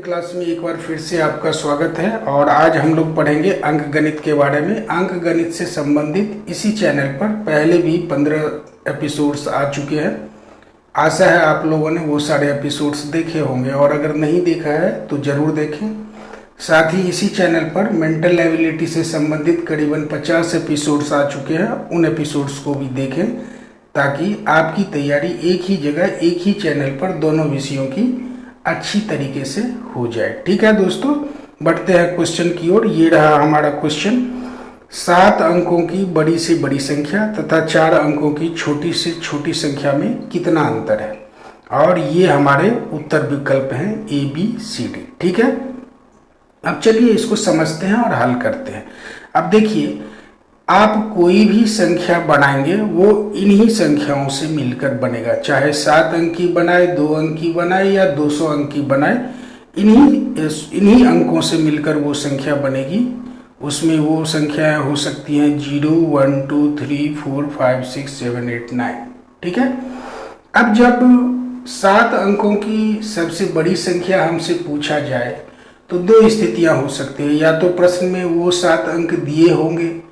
Class में एक बार फिर से आपका स्वागत है। और आज हम लोग पढ़ेंगे अंक गणित के बारे में। अंक गणित से संबंधित इसी चैनल पर पहले भी 15 एपिसोड्स आ चुके हैं। आशा है आप लोगों ने वो सारे एपिसोड्स देखे होंगे, और अगर नहीं देखा है तो ज़रूर देखें। साथ ही इसी चैनल पर मेंटल एबिलिटी से संबंधित करीबन 50 एपिसोड्स आ चुके हैं, उन एपिसोड्स को भी देखें ताकि आपकी तैयारी एक ही जगह एक ही चैनल पर दोनों विषयों की अच्छी तरीके से हो जाए। ठीक है दोस्तों, बढ़ते हैं क्वेश्चन की ओर। ये रहा हमारा क्वेश्चन। 7 अंकों की बड़ी से बड़ी संख्या तथा 4 अंकों की छोटी से छोटी संख्या में कितना अंतर है, और ये हमारे उत्तर विकल्प हैं ए बी सी डी। ठीक है, अब चलिए इसको समझते हैं और हल करते हैं। अब देखिए, आप कोई भी संख्या बनाएंगे वो इन्हीं संख्याओं से मिलकर बनेगा, चाहे 7 अंक की बनाए, 2 अंक की बनाए या 200 अंक की बनाए, इन्हीं अंकों से मिलकर वो संख्या बनेगी। उसमें वो संख्याएं हो सकती हैं 0, 1, 2, 3, 4, 5, 6, 7, 8, 9। ठीक है, अब जब 7 अंकों की सबसे बड़ी संख्या हमसे पूछा जाए तो 2 स्थितियां हो सकती हैं। या तो प्रश्न में वो 7 अंक दिए होंगे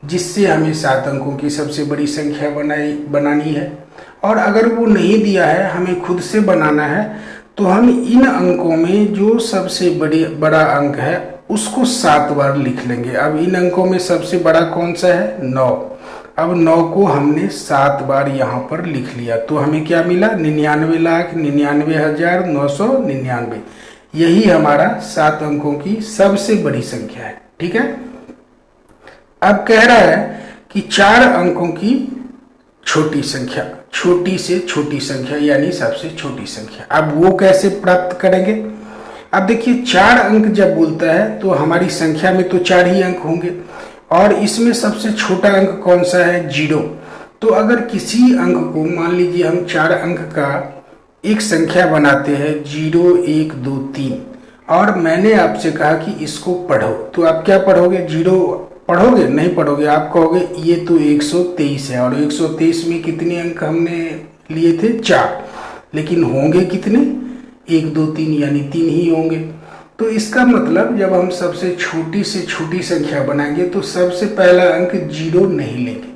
जिससे हमें 7 अंकों की सबसे बड़ी संख्या बनानी है, और अगर वो नहीं दिया है, हमें खुद से बनाना है, तो हम इन अंकों में जो सबसे बड़ा अंक है उसको 7 बार लिख लेंगे। अब इन अंकों में सबसे बड़ा कौन सा है? 9। अब 9 को हमने 7 बार यहाँ पर लिख लिया, तो हमें क्या मिला? 99,99,999। यही हमारा 7 अंकों की सबसे बड़ी संख्या है। ठीक है, अब कह रहा है कि 4 अंकों की छोटी संख्या, छोटी से छोटी संख्या यानी सबसे छोटी संख्या। अब वो कैसे प्राप्त करेंगे? अब देखिए, 4 अंक जब बोलता है तो हमारी संख्या में तो 4 ही अंक होंगे, और इसमें सबसे छोटा अंक कौन सा है? 0। तो अगर किसी अंक को, मान लीजिए हम 4 अंक का एक संख्या बनाते हैं 0, 1, 2, 3, और मैंने आपसे कहा कि इसको पढ़ो, तो आप क्या पढ़ोगे? 0 पढ़ोगे? नहीं पढ़ोगे। आप कहोगे ये तो 123 है, और 123 में कितने अंक हमने लिए थे? 4, लेकिन होंगे कितने? 1, 2, 3 यानी 3 ही होंगे। तो इसका मतलब जब हम सबसे छोटी से छोटी संख्या बनाएंगे तो सबसे पहला अंक 0 नहीं लेंगे,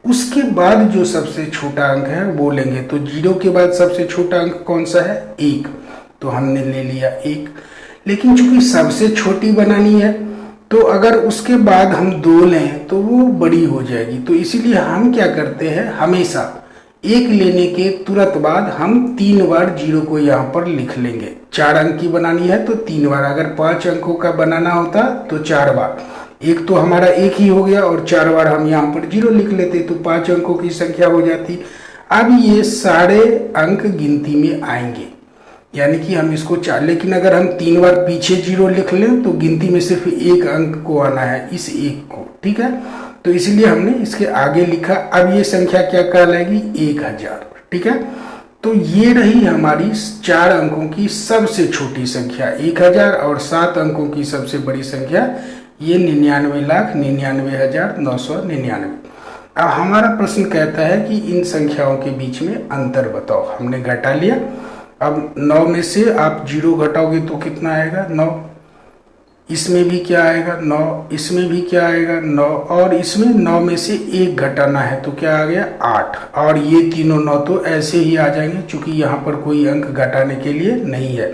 उसके बाद जो सबसे छोटा अंक है वो लेंगे। तो 0 के बाद सबसे छोटा अंक कौन सा है? 1, तो हमने ले लिया 1। लेकिन चूंकि सबसे छोटी बनानी है, तो अगर उसके बाद हम 2 लें तो वो बड़ी हो जाएगी। तो इसीलिए हम क्या करते हैं, हमेशा 1 लेने के तुरंत बाद हम 3 बार 0 को यहाँ पर लिख लेंगे। 4 अंक की बनानी है तो 3 बार, अगर 5 अंकों का बनाना होता तो 4 बार। एक तो हमारा 1 ही हो गया, और 4 बार हम यहाँ पर 0 लिख लेते तो 5 अंकों की संख्या हो जाती। अब ये सारे अंक गिनती में आएंगे, यानी कि हम इसको 4, लेकिन अगर हम 3 बार पीछे 0 लिख लें तो गिनती में सिर्फ 1 अंक को आना है, इस 1 को। ठीक है, तो इसलिए हमने इसके आगे लिखा। अब ये संख्या क्या कहलाएगी? 1000। ठीक है, तो ये रही हमारी 4 अंकों की सबसे छोटी संख्या 1000, और 7 अंकों की सबसे बड़ी संख्या ये 99,99,999। अब हमारा प्रश्न कहता है कि इन संख्याओं के बीच में अंतर बताओ। हमने घटा लिया। अब 9 में से आप 0 घटाओगे तो कितना आएगा? 9। इसमें भी क्या आएगा? 9। इसमें भी क्या आएगा? 9। और इसमें 9 में से 1 घटाना है तो क्या आ गया? 8। और ये तीनों 9 तो ऐसे ही आ जाएंगे, क्योंकि यहाँ पर कोई अंक घटाने के लिए नहीं है।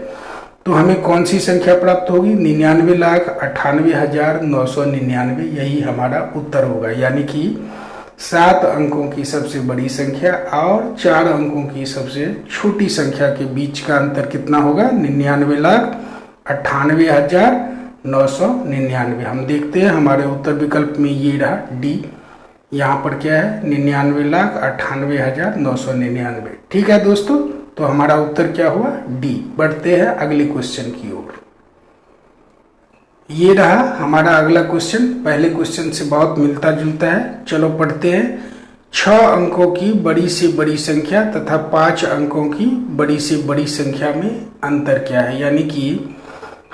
तो हमें कौन सी संख्या प्राप्त होगी? 99,98,999। यही हमारा उत्तर होगा, यानी कि 7 अंकों की सबसे बड़ी संख्या और 4 अंकों की सबसे छोटी संख्या के बीच का अंतर कितना होगा? 99,98,999। हम देखते हैं हमारे उत्तर विकल्प में ये रहा डी। यहाँ पर क्या है? 99,98,999। ठीक है दोस्तों, तो हमारा उत्तर क्या हुआ? डी। बढ़ते हैं अगले क्वेश्चन की ओर। ये रहा हमारा अगला क्वेश्चन। पहले क्वेश्चन से बहुत मिलता जुलता है। चलो पढ़ते हैं। 6 अंकों की बड़ी से बड़ी संख्या तथा 5 अंकों की बड़ी से बड़ी संख्या में अंतर क्या है? यानी कि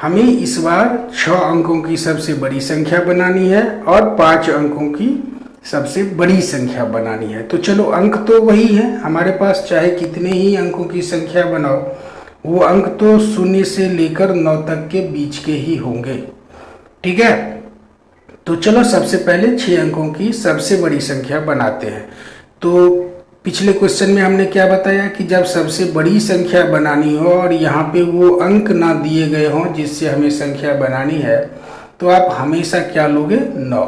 हमें इस बार 6 अंकों की सबसे बड़ी संख्या बनानी है और 5 अंकों की सबसे बड़ी संख्या बनानी है। तो चलो, अंक तो वही है हमारे पास, चाहे कितने ही अंकों की संख्या बनाओ वो अंक तो 0 से लेकर 9 तक के बीच के ही होंगे। ठीक है, तो चलो सबसे पहले 6 अंकों की सबसे बड़ी संख्या बनाते हैं। तो पिछले क्वेश्चन में हमने क्या बताया कि जब सबसे बड़ी संख्या बनानी हो और यहाँ पे वो अंक ना दिए गए हों जिससे हमें संख्या बनानी है, तो आप हमेशा क्या लोगे, 9।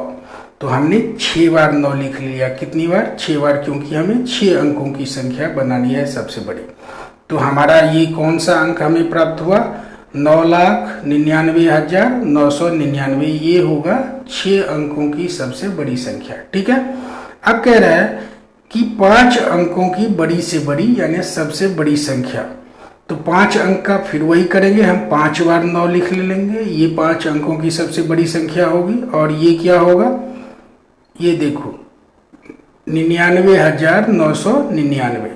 तो हमने 6 बार 9 लिख लिया। कितनी बार, 6 बार, क्योंकि हमें 6 अंकों की संख्या बनानी है सबसे बड़ी। तो हमारा ये कौन सा अंक हमें प्राप्त हुआ, 9,99,999। ये होगा 6 अंकों की सबसे बड़ी संख्या। ठीक है, अब कह रहा है कि 5 अंकों की बड़ी से बड़ी यानी सबसे बड़ी संख्या। तो 5 अंक का फिर वही करेंगे, हम 5 बार 9 लिख लेंगे। ये 5 अंकों की सबसे बड़ी संख्या होगी। और ये क्या होगा, ये देखो 99,999।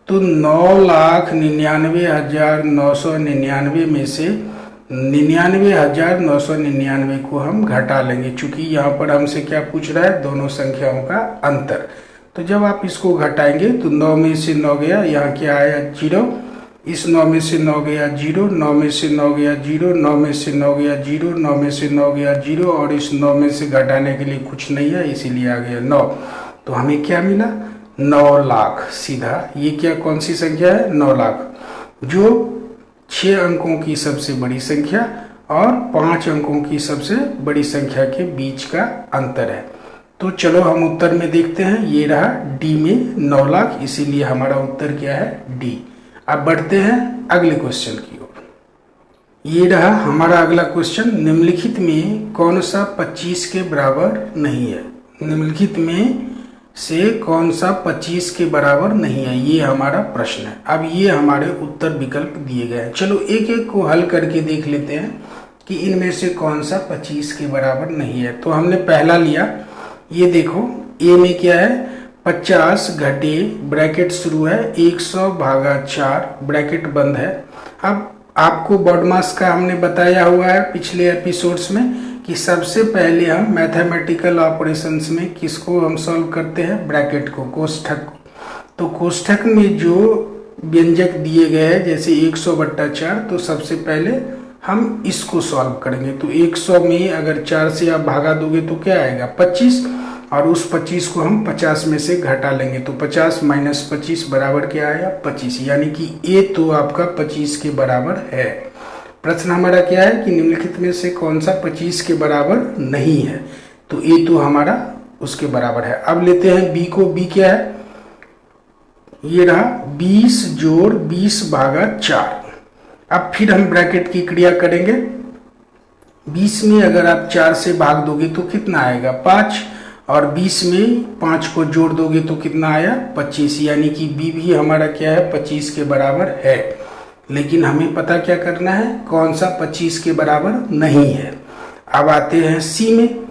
तो 9,99,999 में से 99,999 को हम घटा लेंगे, चूंकि यहाँ पर हमसे क्या पूछ रहा है, दोनों संख्याओं का अंतर। तो जब आप इसको घटाएंगे तो 9 में से 9 गया, यहाँ क्या आया, 0। इस 9 में से 9 गया 0, 9 में से 9 गया 0, 9 में से 9 गया 0, 9 में से 9 गया 0, और इस 9 में से घटाने के लिए कुछ नहीं है, इसीलिए आ गया 9। तो हमें क्या मिला, 9 लाख। सीधा ये क्या, कौन सी संख्या है, 9 लाख, जो 6 अंकों की सबसे बड़ी संख्या और 5 अंकों की सबसे बड़ी संख्या के बीच का अंतर है। तो चलो हम उत्तर में देखते हैं। ये रहा डी में 9 लाख, इसीलिए हमारा उत्तर क्या है, डी। अब बढ़ते हैं अगले क्वेश्चन की ओर। ये रहा हमारा अगला क्वेश्चन। निम्नलिखित में कौन सा 25 के बराबर नहीं है, निम्नलिखित में से कौन सा 25 के बराबर नहीं है, ये हमारा प्रश्न है। अब ये हमारे उत्तर विकल्प दिए गए हैं। चलो एक एक को हल करके देख लेते हैं कि इनमें से कौन सा 25 के बराबर नहीं है। तो हमने पहला लिया, ये देखो ए में क्या है, 50 घटे ब्रैकेट शुरू है 100/4 ब्रैकेट बंद है। अब आपको बॉडमास का हमने बताया हुआ है पिछले एपिसोड्स में कि सबसे पहले हम मैथमेटिकल ऑपरेशंस में किसको हम सॉल्व करते हैं, ब्रैकेट को, कोष्ठक को। तो कोष्ठक में जो व्यंजक दिए गए हैं जैसे 100/4, तो सबसे पहले हम इसको सॉल्व करेंगे। तो 100 में अगर 4 से आप भागा दोगे तो क्या आएगा, 25, और उस 25 को हम 50 में से घटा लेंगे। तो 50 - 25 बराबर क्या आया, 25, यानी कि ए तो आपका 25 के बराबर है। प्रश्न हमारा क्या है कि निम्नलिखित में से कौन सा 25 के बराबर नहीं है, तो ए तो हमारा उसके बराबर है। अब लेते हैं बी को। बी क्या है, ये रहा 20 जोड़ 20/4। अब फिर हम ब्रैकेट की क्रिया करेंगे। 20 में अगर आप 4 से भाग दोगे तो कितना आएगा, 5, और 20 में 5 को जोड़ दोगे तो कितना आया, 25, यानी कि बी भी हमारा क्या है, 25 के बराबर है। लेकिन हमें पता क्या करना है, कौन सा 25 के बराबर नहीं है। अब आते हैं सी में।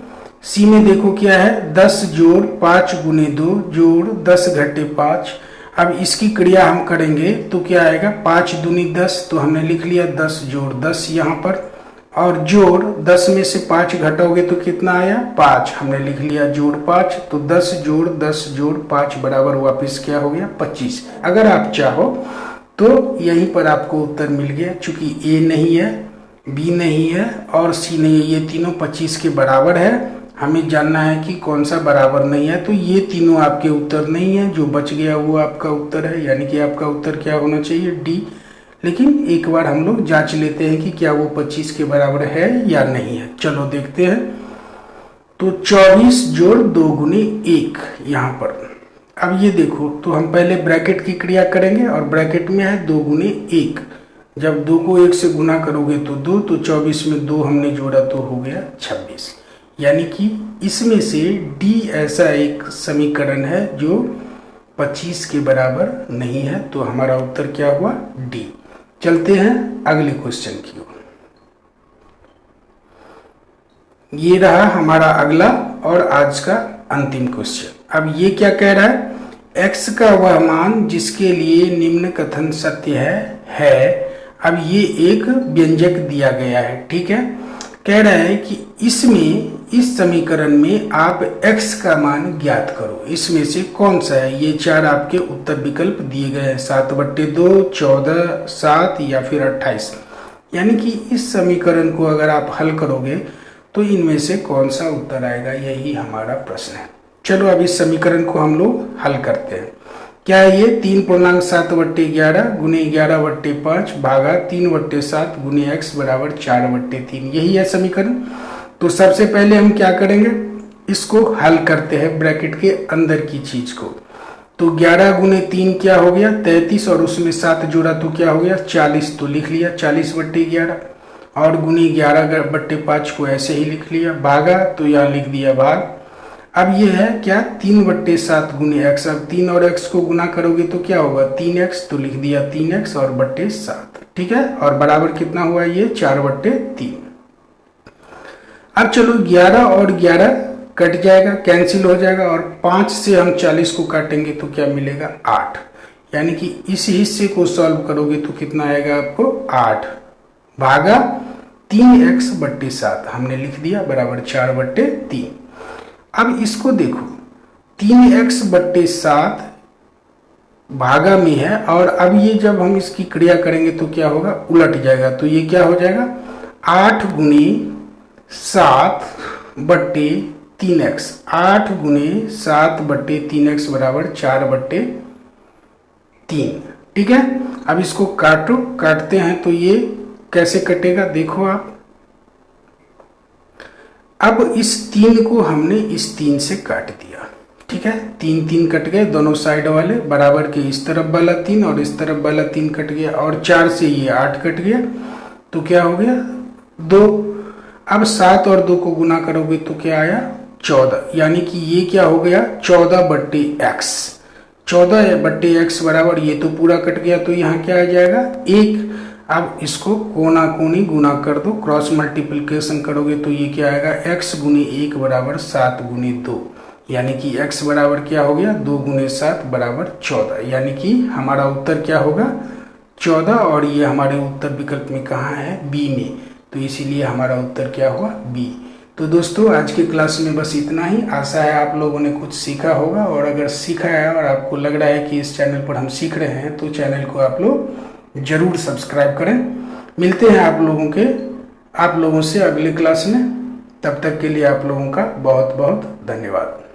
सी में देखो क्या है, 10 जोड़ 5 × 2 जोड़ 10 घटे 5। अब इसकी क्रिया हम करेंगे तो क्या आएगा, 5 दूनी 10, तो हमने लिख लिया 10 जोड़ 10 यहाँ पर, और जोड़ 10 में से 5 घटाओगे तो कितना आया, 5, हमने लिख लिया जोड़ 5। तो 10 जोड़ 10 जोड़ 5 बराबर वापस क्या हो गया, 25। अगर आप चाहो तो यहीं पर आपको उत्तर मिल गया। चूंकि ए नहीं है, बी नहीं है और सी नहीं है, ये तीनों 25 के बराबर है। हमें जानना है कि कौन सा बराबर नहीं है, तो ये तीनों आपके उत्तर नहीं है। जो बच गया वो आपका उत्तर है, यानी कि आपका उत्तर क्या होना चाहिए, डी। लेकिन एक बार हम लोग जांच लेते हैं कि क्या वो 25 के बराबर है या नहीं है। चलो देखते हैं। तो 24 जोड़ 2 × 1 यहाँ पर। अब ये देखो, तो हम पहले ब्रैकेट की क्रिया करेंगे और ब्रैकेट में है 2 × 1। जब 2 को 1 से गुना करोगे तो 2, तो 24 में 2 हमने जोड़ा तो हो गया 26। यानी कि इसमें से डी ऐसा एक समीकरण है जो 25 के बराबर नहीं है। तो हमारा उत्तर क्या हुआ, डी। चलते हैं अगले क्वेश्चन की ओर। ये रहा हमारा अगला और आज का अंतिम क्वेश्चन। अब ये क्या कह रहा है, x का वह मान जिसके लिए निम्न कथन सत्य है। अब ये एक व्यंजक दिया गया है, ठीक है। कह रहा है कि इसमें इस समीकरण में आप x का मान ज्ञात करो, इसमें से कौन सा है। ये चार आपके उत्तर विकल्प दिए गए हैं, 7/2, 14, 7 या फिर 28। यानी कि इस समीकरण को अगर आप हल करोगे तो इनमें से कौन सा उत्तर आएगा, यही हमारा प्रश्न है। चलो अब इस समीकरण को हम लोग हल करते हैं। क्या है ये 3.7/11 गुने 11/5 भागा 3/7 गुने x बराबर 4/3, यही है समीकरण। तो सबसे पहले हम क्या करेंगे, इसको हल करते हैं ब्रैकेट के अंदर की चीज को। तो 11 गुने 3 क्या हो गया 33, और उसमें 7 जोड़ा तो क्या हो गया 40, तो लिख लिया 40/11, और गुने 11/5 को ऐसे ही लिख लिया, भागा तो यहाँ लिख दिया भाग। अब ये है क्या 3/7 गुने x, अब 3 और x को गुना करोगे तो क्या होगा 3x, तो लिख दिया 3x और बट्टे 7, ठीक है, और बराबर कितना हुआ ये 4/3। अब चलो 11 और 11 कट जाएगा, कैंसिल हो जाएगा, और 5 से हम 40 को काटेंगे तो क्या मिलेगा 8। यानी कि इस हिस्से को सॉल्व करोगे तो कितना आएगा आपको 8 भागा 3x/7 हमने लिख दिया बराबर 4/3। अब इसको देखो 3x/7 भागा में है, और अब ये जब हम इसकी क्रिया करेंगे तो क्या होगा उलट जाएगा, तो ये क्या हो जाएगा 8 गुने 7/3x, 8 गुने 7/3x बराबर 4/3, ठीक है। अब इसको काटो, काटते हैं तो ये कैसे कटेगा देखो आप। अब इस 3 को हमने इस 3 से काट दिया, ठीक है, 3 कट गए दोनों साइड वाले, बराबर के इस तरफ वाला 3 और इस तरफ वाला 3 कट गया, और 4 से ये 8 कट गया, तो क्या हो गया 2। अब 7 और 2 को गुना करोगे तो क्या आया 14, यानी कि ये क्या हो गया 14/x, 14/x बराबर ये तो पूरा कट गया, तो यहाँ क्या आ जाएगा 1। अब इसको कोना कोनी गुना कर दो, क्रॉस मल्टीप्लिकेशन करोगे तो ये क्या आएगा x गुने 1 बराबर 7 गुने 2, यानी कि x बराबर क्या हो गया 2 गुने 7 बराबर 14, यानी कि हमारा उत्तर क्या होगा 14, और ये हमारे उत्तर विकल्प में कहाँ है बी में, तो इसीलिए हमारा उत्तर क्या हुआ बी। तो दोस्तों आज की क्लास में बस इतना ही, आशा है आप लोगों ने कुछ सीखा होगा, और अगर सीखा है और आपको लग रहा है कि इस चैनल पर हम सीख रहे हैं तो चैनल को आप लोग जरूर सब्सक्राइब करें। मिलते हैं आप लोगों से अगले क्लास में, तब तक के लिए आप लोगों का बहुत बहुत धन्यवाद।